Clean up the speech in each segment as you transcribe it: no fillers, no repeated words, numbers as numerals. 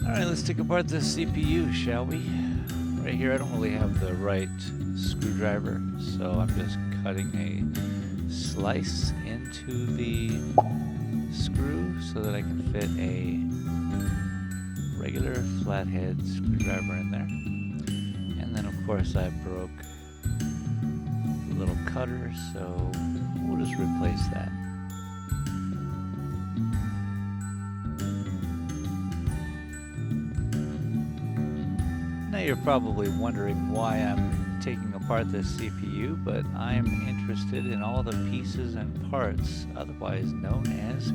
Alright, let's take apart this CPU, shall we? Right here, I don't really have the right screwdriver, so I'm just cutting a slice into the screw so that I can fit a regular flathead screwdriver in there. And then, of course, I broke the little cutter, so we'll just replace that. Now you're probably wondering why I'm taking apart this CPU, but I'm interested in all the pieces and parts, otherwise known as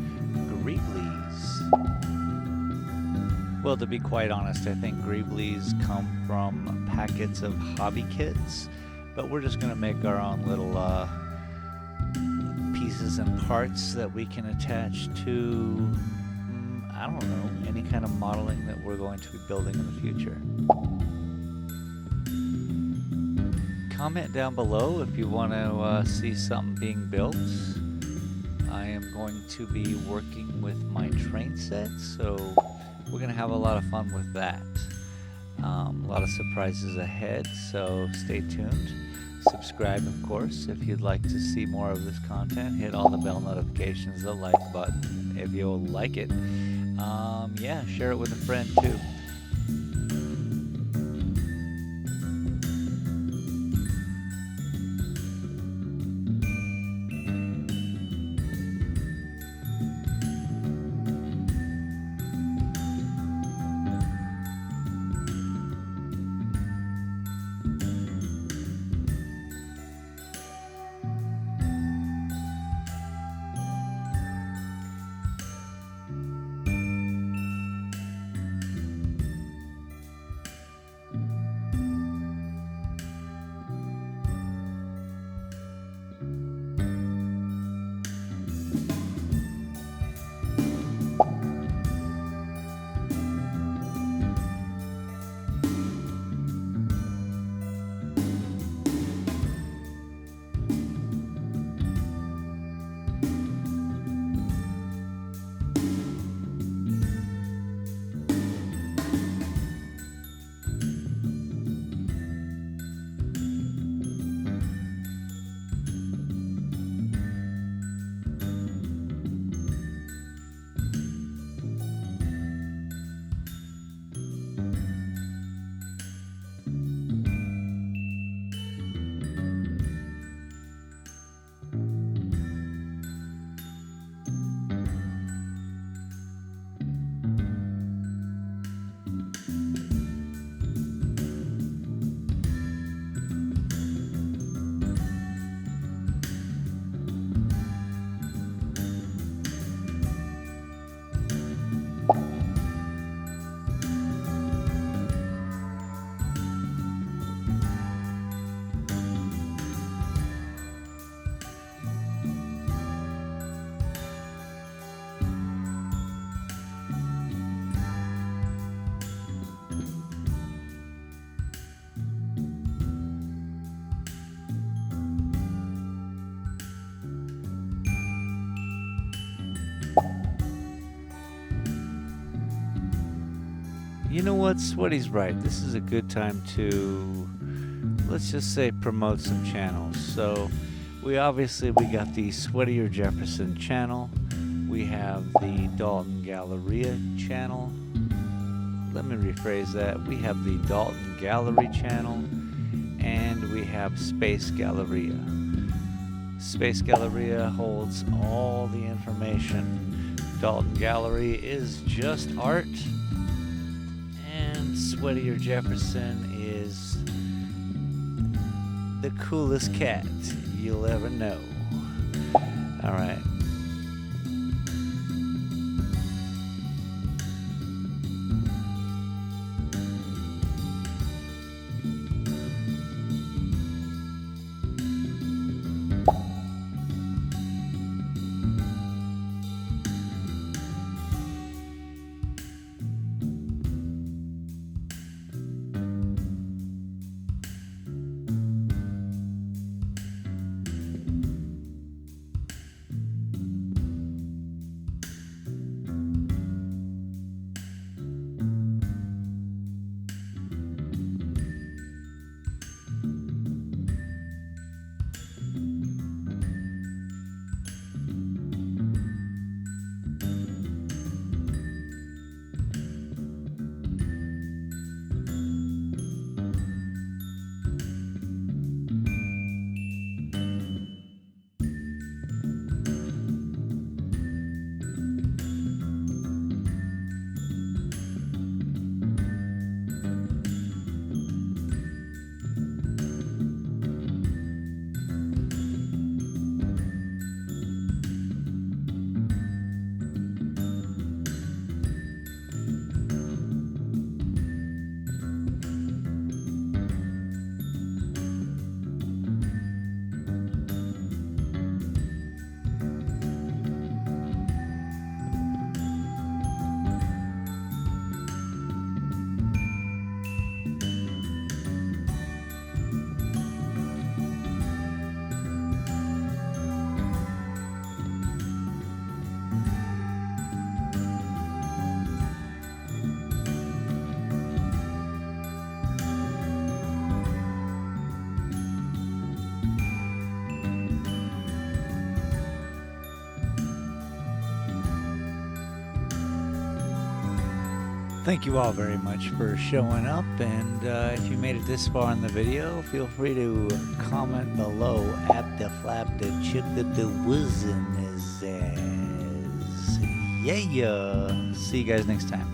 Greeblies. Well, to be quite honest, I think Greeblies come from packets of hobby kits, but we're just going to make our own little pieces and parts that we can attach to, I don't know, any kind of modeling that we're going to be building in the future. Comment down below if you want to see something being built. I am going to be working with my train set, so we're going to have a lot of fun with that. A lot of surprises ahead, so stay tuned. Subscribe, of course, if you'd like to see more of this content. Hit all the bell notifications, the like button if you'll like it. Yeah, share it with a friend too. You know what? Sweaty's right. This is a good time to, let's just say, promote some channels. So we got the Sweatier Jefferson channel. We have the Dalton Galleria channel. Let me rephrase that. We have the Dalton Gallery channel, and we have Space Galleria. Space Galleria holds all the information. Dalton Gallery is just art. Sweatier Jefferson is the coolest cat you'll ever know. All right. thank you all very much for showing up, and if you made it this far in the video, feel free to comment below at the flap the chick that the wizen is. Yeah, see you guys next time.